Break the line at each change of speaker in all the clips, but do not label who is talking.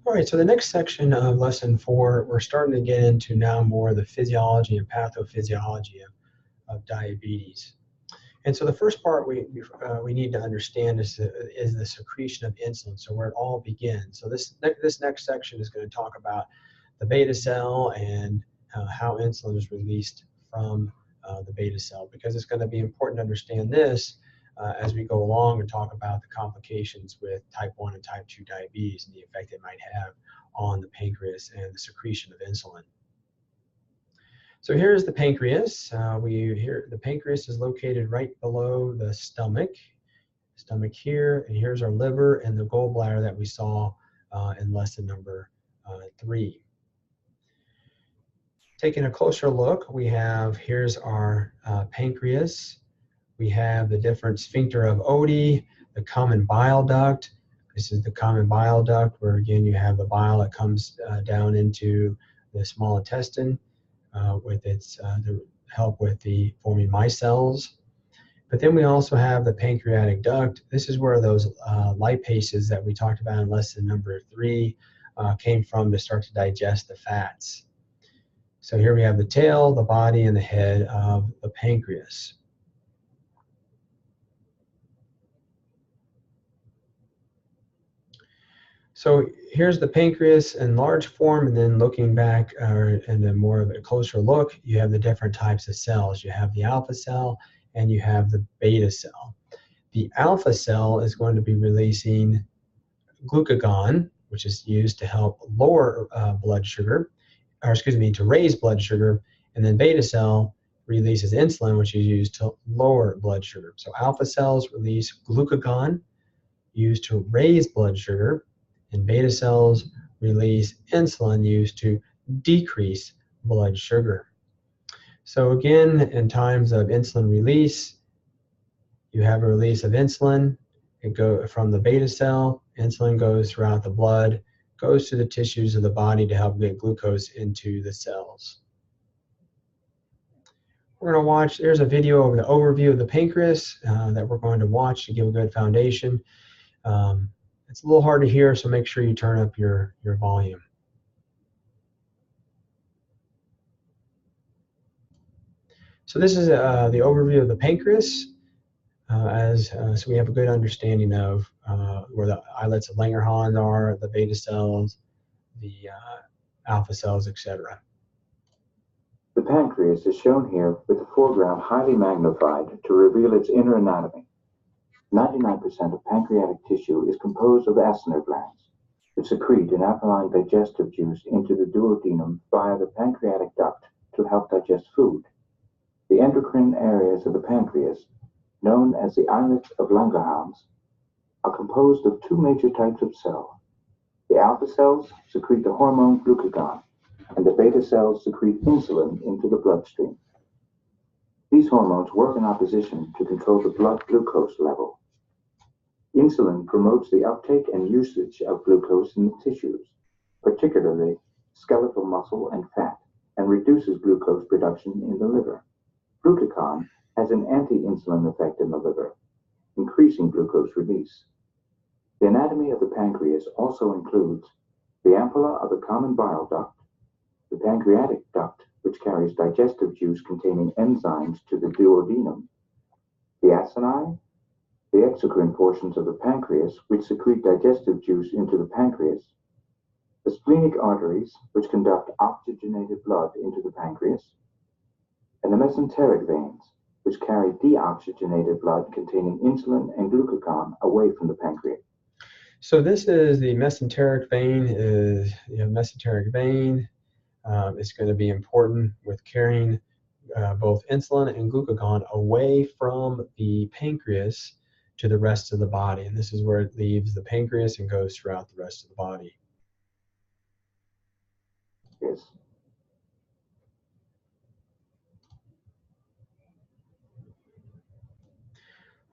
All right, so the next section of lesson 4, we're starting to get into now more the physiology and pathophysiology of diabetes. And so the first part we need to understand is the secretion of insulin, so where it all begins. So this next section is going to talk about the beta cell and how insulin is released from the beta cell, because it's going to be important to understand this as we go along and talk about the complications with type 1 and type 2 diabetes and the effect it might have on the pancreas and the secretion of insulin. So here's the pancreas. The pancreas is located right below the stomach here, and here's our liver and the gallbladder that we saw in lesson number 3. Taking a closer look, here's our pancreas. We have the different sphincter of Oddi, the common bile duct. This is the common bile duct, where again you have the bile that comes down into the small intestine with its to help with the forming micelles. But then we also have the pancreatic duct. This is where those lipases that we talked about in lesson number 3 came from to start to digest the fats. So here we have the tail, the body, and the head of the pancreas. So here's the pancreas in large form, and then looking back, and then more of a closer look, you have the different types of cells. You have the alpha cell, and you have the beta cell. The alpha cell is going to be releasing glucagon, which is used to help lower blood sugar, or excuse me, to raise blood sugar, and then beta cell releases insulin, which is used to lower blood sugar. So alpha cells release glucagon, used to raise blood sugar, and beta cells release insulin, used to decrease blood sugar. So again, in times of insulin release, you have a release of insulin. It goes from the beta cell, insulin goes throughout the blood, goes to the tissues of the body to help get glucose into the cells. We're going to watch, there's a video of the overview of the pancreas that we're going to watch to give a good foundation. It's a little hard to hear, so make sure you turn up your volume. So this is the overview of the pancreas, so we have a good understanding of where the islets of Langerhans are, the beta cells, the alpha cells, etc.
The pancreas is shown here with the foreground highly magnified to reveal its inner anatomy. 99% of pancreatic tissue is composed of acinar glands, which secrete an alkaline digestive juice into the duodenum via the pancreatic duct to help digest food. The endocrine areas of the pancreas, known as the islets of Langerhans, are composed of 2 major types of cell. The alpha cells secrete the hormone glucagon, and the beta cells secrete insulin into the bloodstream. These hormones work in opposition to control the blood glucose level. Insulin promotes the uptake and usage of glucose in the tissues, particularly skeletal muscle and fat, and reduces glucose production in the liver. Glucagon has an anti-insulin effect in the liver, increasing glucose release. The anatomy of the pancreas also includes the ampulla of the common bile duct, the pancreatic duct, which carries digestive juice containing enzymes to the duodenum, the acini, the exocrine portions of the pancreas, which secrete digestive juice into the pancreas, the splenic arteries, which conduct oxygenated blood into the pancreas, and the mesenteric veins, which carry deoxygenated blood containing insulin and glucagon away from the pancreas.
So this is the mesenteric vein. Mesenteric vein is going to be important with carrying both insulin and glucagon away from the pancreas to the rest of the body. And this is where it leaves the pancreas and goes throughout the rest of the body.
Yes.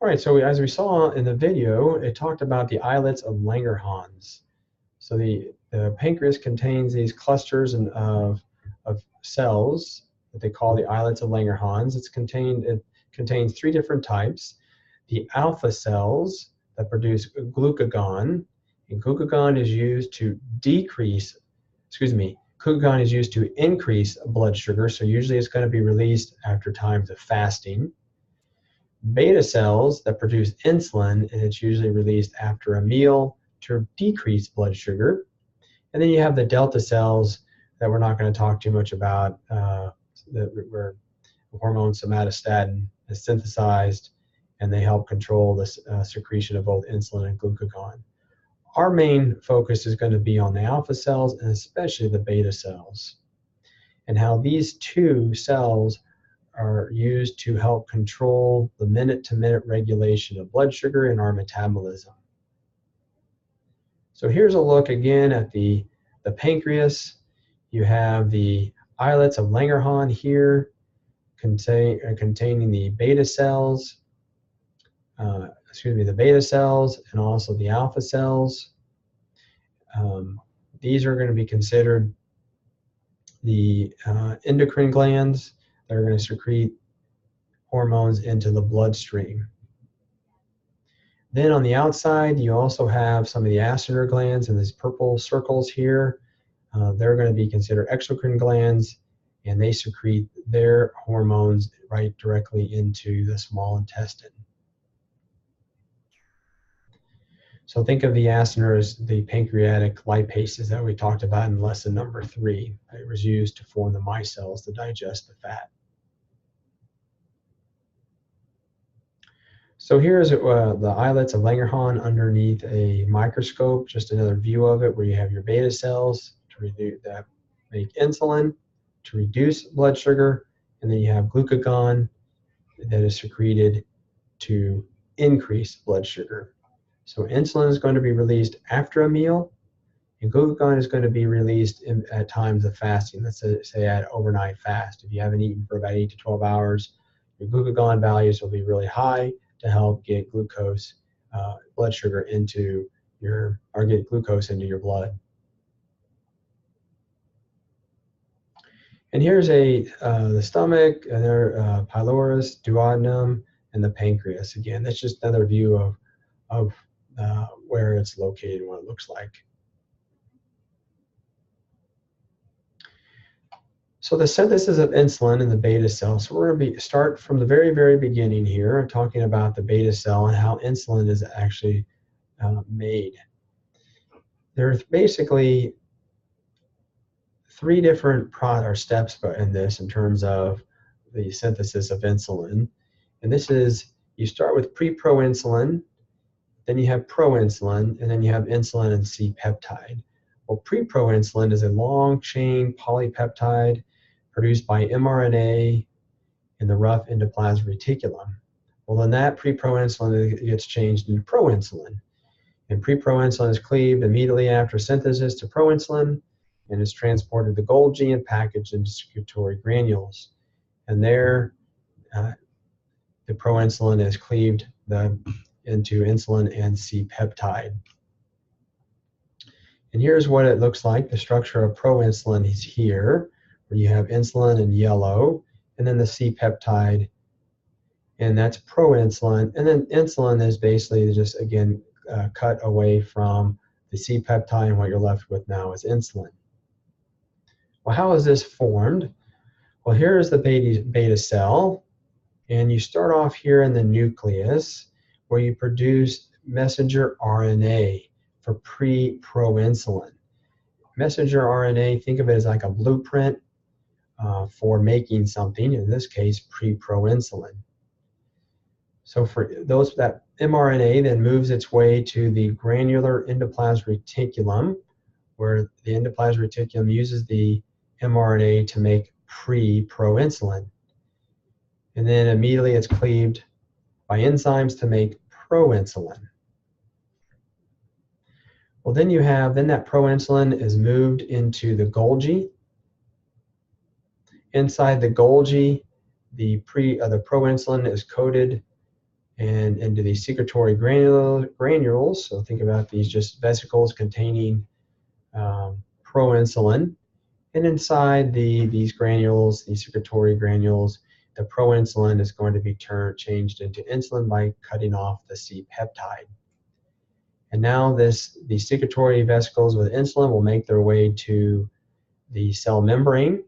All right, so as we saw in the video, it talked about the islets of Langerhans. So the pancreas contains these clusters of cells that they call the islets of Langerhans. It contains 3 different types. The alpha cells that produce glucagon, And glucagon is used to glucagon is used to increase blood sugar, so usually it's going to be released after times of fasting. Beta cells that produce insulin, and it's usually released after a meal to decrease blood sugar. And then you have the delta cells that we're not going to talk too much about, where the hormone somatostatin is synthesized, and they help control the secretion of both insulin and glucagon. Our main focus is going to be on the alpha cells and especially the beta cells, and how these two cells are used to help control the minute-to-minute regulation of blood sugar in our metabolism. So here's a look again at the pancreas. You have the islets of Langerhans here containing the beta cells, the beta cells and also the alpha cells. These are going to be considered the endocrine glands that are going to secrete hormones into the bloodstream. Then on the outside, you also have some of the acinar glands and these purple circles here. They're going to be considered exocrine glands, and they secrete their hormones right directly into the small intestine. So think of the acinar as the pancreatic lipases that we talked about in lesson number 3. It was used to form the micelles to digest the fat. So here's the islets of Langerhans underneath a microscope, just another view of it where you have your beta cells that make insulin to reduce blood sugar, and then you have glucagon that is secreted to increase blood sugar. So insulin is going to be released after a meal, and glucagon is going to be released at times of fasting. Let's say at overnight fast. If you haven't eaten for about 8 to 12 hours, your glucagon values will be really high to help get blood sugar into get glucose into your blood. And here's the stomach, and there pylorus, duodenum, and the pancreas. Again, that's just another view of where it's located and what it looks like. So the synthesis of insulin in the beta cell. So we're going to start from the very, very beginning here, talking about the beta cell and how insulin is actually made. There's basically 3 different steps in this in terms of the synthesis of insulin. And this is, you start with pre-proinsulin, then you have proinsulin, and then you have insulin and C-peptide. Well, pre-proinsulin is a long-chain polypeptide produced by mRNA in the rough endoplasmic reticulum. Well, then that pre-proinsulin gets changed into proinsulin. And pre-proinsulin is cleaved immediately after synthesis to proinsulin and is transported to Golgi and packaged into secretory granules. And there, the proinsulin is cleaved into insulin and C-peptide. And here's what it looks like. The structure of proinsulin is here, where you have insulin in yellow, and then the C-peptide, and that's proinsulin. And then insulin is basically just, again, cut away from the C-peptide, and what you're left with now is insulin. Well, how is this formed? Well, here is the beta cell, and you start off here in the nucleus, where you produce messenger RNA for pre-proinsulin. Messenger RNA, think of it as like a blueprint for making something, in this case, pre-proinsulin. So for that mRNA then moves its way to the granular endoplasmic reticulum, where the endoplasmic reticulum uses the mRNA to make pre-proinsulin. And then immediately it's cleaved by enzymes to make proinsulin. Well, then that proinsulin is moved into the Golgi. Inside the Golgi, the proinsulin is coated and into the secretory granules. So think about these just vesicles containing proinsulin. And inside these granules, these secretory granules, the proinsulin is going to be changed into insulin by cutting off the C-peptide. And now these secretory vesicles with insulin will make their way to the cell membrane,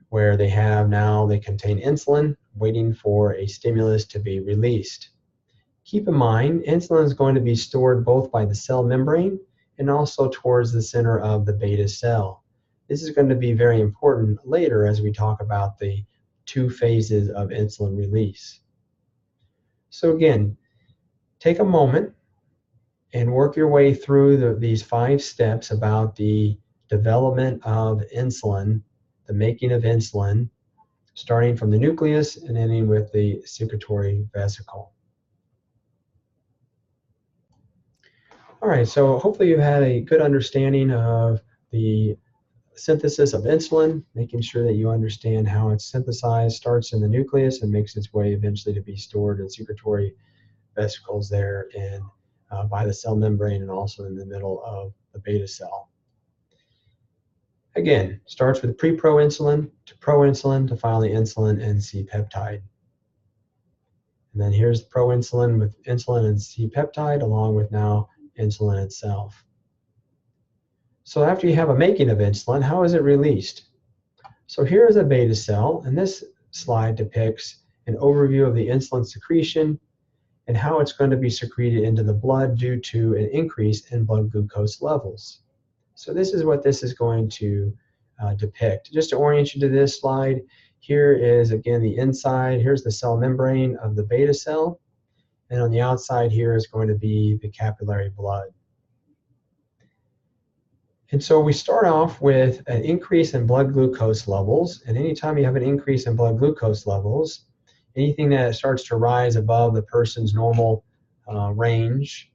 where they contain insulin waiting for a stimulus to be released. Keep in mind, insulin is going to be stored both by the cell membrane and also towards the center of the beta cell. This is going to be very important later as we talk about the 2 phases of insulin release. So again, take a moment and work your way through these 5 steps about the development of insulin, the making of insulin, starting from the nucleus and ending with the secretory vesicle. All right, so hopefully you've had a good understanding of the synthesis of insulin, making sure that you understand how it's synthesized, starts in the nucleus and makes its way eventually to be stored in secretory vesicles there and by the cell membrane and also in the middle of the beta cell. Again, starts with pre-proinsulin to proinsulin to finally insulin and C-peptide. And then here's the proinsulin with insulin and C-peptide along with now insulin itself. So after you have a making of insulin, how is it released? So here is a beta cell, and this slide depicts an overview of the insulin secretion and how it's going to be secreted into the blood due to an increase in blood glucose levels. So this is what this is going to depict. Just to orient you to this slide, here is again the inside, here's the cell membrane of the beta cell, and on the outside here is going to be the capillary blood. And so we start off with an increase in blood glucose levels, and anytime you have an increase in blood glucose levels, anything that starts to rise above the person's normal range,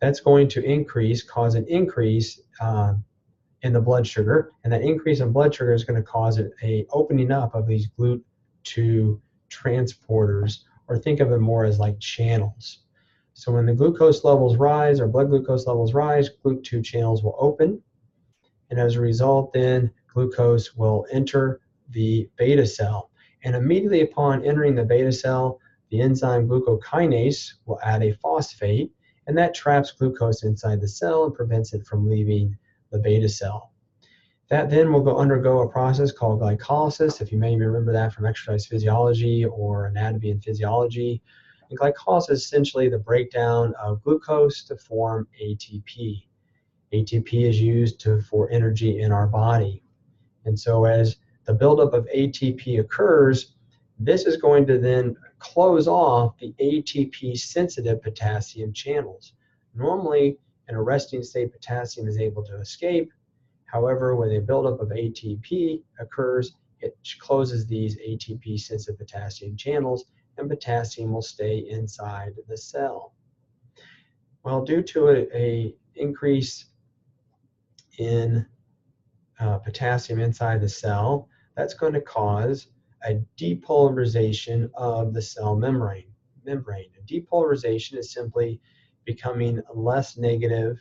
that's going to cause an increase in the blood sugar, and that increase in blood sugar is going to cause a opening up of these GLUT2 transporters, or think of them more as like channels. So when the glucose levels rise, or blood glucose levels rise, GLUT2 channels will open, and as a result then glucose will enter the beta cell. And immediately upon entering the beta cell, the enzyme glucokinase will add a phosphate, and that traps glucose inside the cell and prevents it from leaving the beta cell. That then will undergo a process called glycolysis, if you may remember that from exercise physiology or anatomy and physiology. And glycolysis is essentially the breakdown of glucose to form ATP. ATP is used for energy in our body. And so as the buildup of ATP occurs, this is going to then close off the ATP-sensitive potassium channels. Normally, in a resting state, potassium is able to escape. However, when a buildup of ATP occurs, it closes these ATP-sensitive potassium channels, and potassium will stay inside the cell. Well, due to an increase in potassium inside the cell, that's going to cause a depolarization of the cell membrane. Depolarization is simply becoming less negative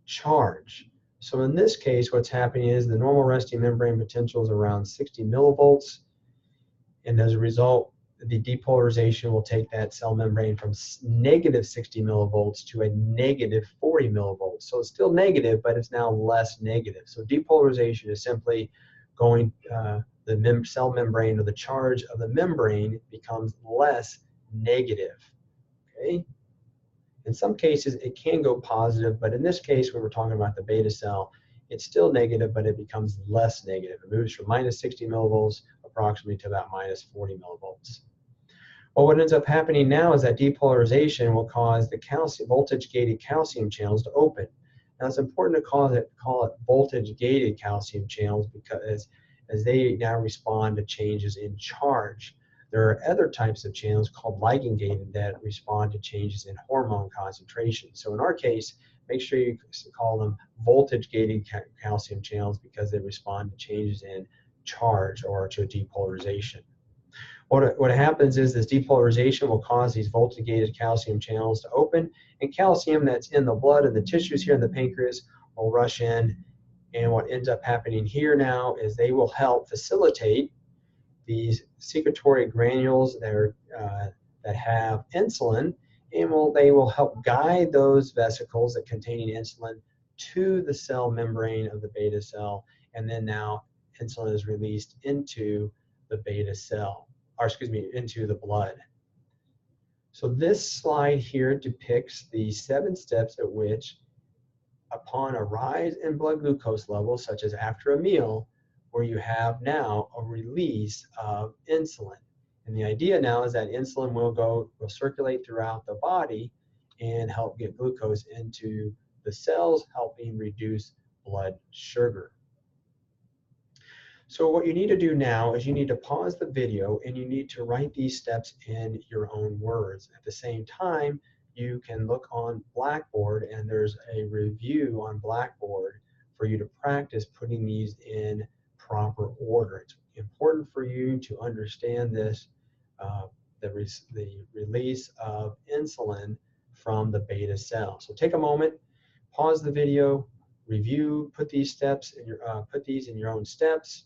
charge. So in this case, what's happening is the normal resting membrane potential is around 60 millivolts, and as a result, the depolarization will take that cell membrane from negative 60 millivolts to a negative 40 millivolts. So it's still negative, but it's now less negative. So depolarization is simply going, the cell membrane, or the charge of the membrane, becomes less negative. Okay? In some cases, it can go positive, but in this case, when we're talking about the beta cell, it's still negative, but it becomes less negative. It moves from minus 60 millivolts approximately to about minus 40 millivolts. Well, what ends up happening now is that depolarization will cause the voltage-gated calcium channels to open. Now, it's important to call it voltage-gated calcium channels because as they now respond to changes in charge. There are other types of channels called ligand-gated that respond to changes in hormone concentration. So in our case, make sure you call them voltage-gated calcium channels because they respond to changes in charge or to depolarization. What happens is this depolarization will cause these voltage-gated calcium channels to open, and calcium that's in the blood and the tissues here in the pancreas will rush in. And what ends up happening here now is they will help facilitate these secretory granules that have insulin and they will help guide those vesicles that containing insulin to the cell membrane of the beta cell, and then now insulin is released into the beta cell, or excuse me, into the blood. So this slide here depicts the 7 steps at which, upon a rise in blood glucose levels, such as after a meal, where you have now a release of insulin. And the idea now is that insulin will circulate throughout the body and help get glucose into the cells, helping reduce blood sugar. So what you need to do now is you need to pause the video and you need to write these steps in your own words. At the same time, you can look on Blackboard, and there's a review on Blackboard for you to practice putting these in proper order. It's important for you to understand this, the release of insulin from the beta cell. So take a moment, pause the video, review, put these in your own steps.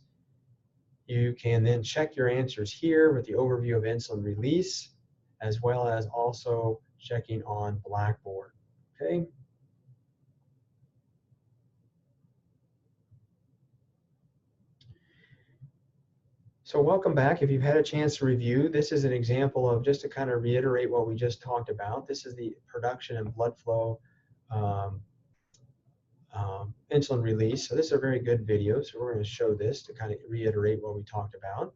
You can then check your answers here with the overview of insulin release, as well as also checking on Blackboard. Okay. So welcome back. If you've had a chance to review, this is an example of, just to kind of reiterate what we just talked about, this is the production and blood flow insulin release. So this is a very good video. So we're going to show this to kind of reiterate what we talked about.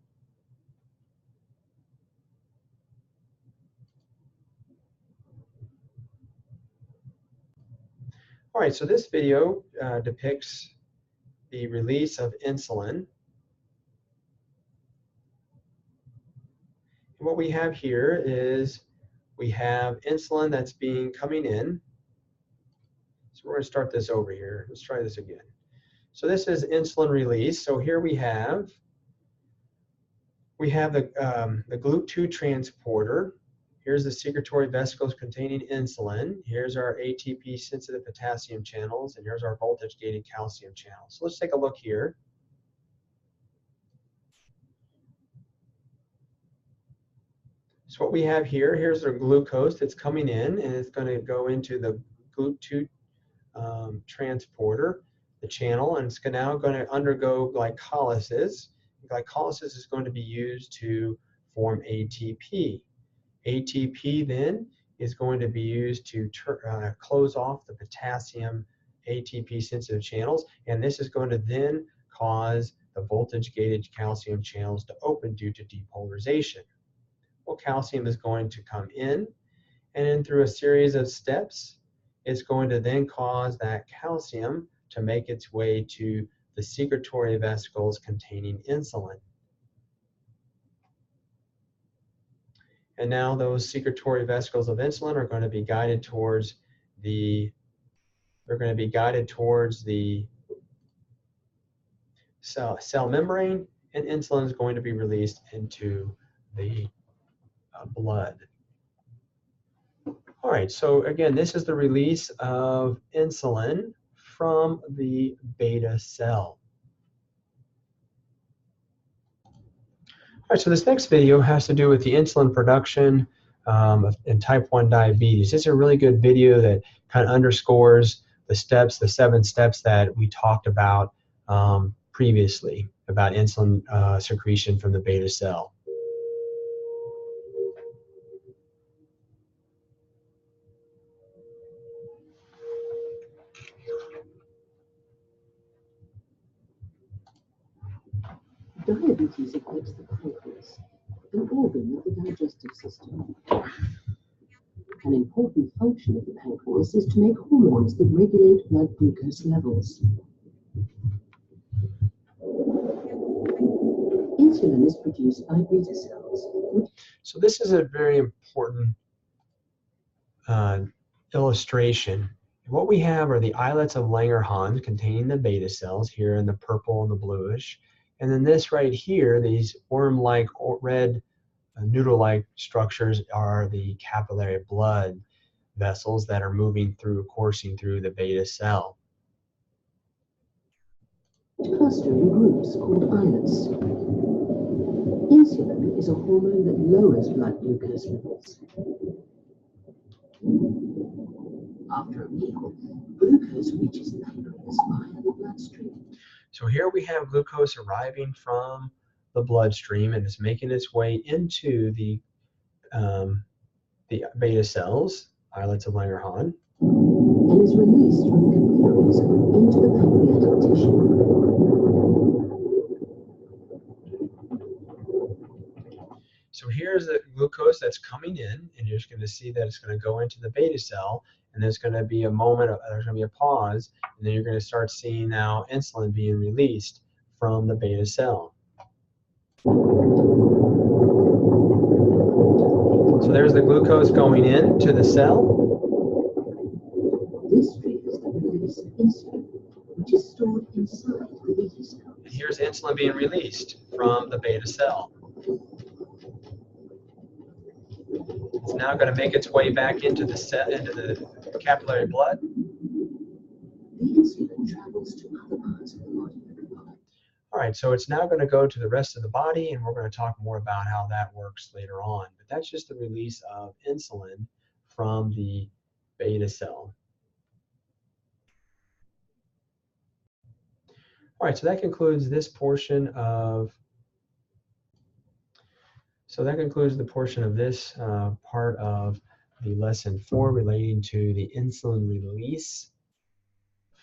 All right, so this video depicts the release of insulin. And what we have here is we have insulin that's coming in. So we're going to start this over here. Let's try this again. So this is insulin release. So here we have the GLUT2 transporter. Here's the secretory vesicles containing insulin. Here's our ATP sensitive potassium channels, and here's our voltage gated calcium channels. So let's take a look here. So what we have here, here's our glucose that's coming in, and it's going to go into the GLUT2 transporter, the channel, and it's now going to undergo glycolysis. Glycolysis is going to be used to form ATP. ATP then is going to be used to close off the potassium ATP sensitive channels, and this is going to then cause the voltage gated calcium channels to open due to depolarization. Well, calcium is going to come in, and then through a series of steps, it's going to then cause that calcium to make its way to the secretory vesicles containing insulin. And now those secretory vesicles of insulin are going to be guided towards the cell membrane, and insulin is going to be released into the blood. All right, so again, this is the release of insulin from the beta cell. All right, so this next video has to do with the insulin production in type 1 diabetes. This is a really good video that kind of underscores the 7 steps that we talked about previously about insulin secretion from the beta cell.
Diabetes affects the pancreas, an organ of the digestive system. An important function of the pancreas is to make hormones that regulate blood glucose levels. Insulin is produced by beta cells.
So this is a very important illustration. What we have are the islets of Langerhans containing the beta cells here in the purple and the bluish. And then this right here, these worm-like red noodle-like structures are the capillary blood vessels that are coursing through the beta cell.
Cluster in groups called islets. Insulin is a hormone that lowers blood glucose levels. After a meal, glucose reaches the pancreas via the bloodstream.
So here we have glucose arriving from the bloodstream and it's making its way into the beta cells, islets of Langerhans,
And is released from capillaries into the pancreatic tissue.
So here's the glucose that's coming in, and you're just going to see that it's going to go into the beta cell, and there's going to be a moment, there's going to be a pause, and then you're going to start seeing now insulin being released from the beta cell. So there's the glucose going into the cell.
This triggers the release of insulin, which is stored inside the beta cell.
And here's insulin being released from the beta cell. It's now going to make its way back into the capillary blood.
The insulin travels to other parts of the body.
All right, so it's now going to go to the rest of the body, and we're going to talk more about how that works later on. But that's just the release of insulin from the beta cell. All right, so that concludes this portion of. So that concludes the portion of this part of the lesson 4 relating to the insulin release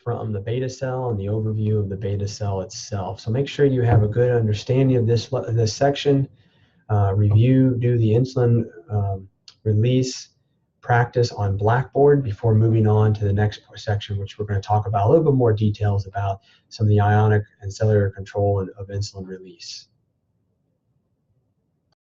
from the beta cell and the overview of the beta cell itself. So make sure you have a good understanding of this section. Review, do the insulin release practice on Blackboard before moving on to the next section, which we're going to talk about a little bit more details about some of the ionic and cellular control of insulin release.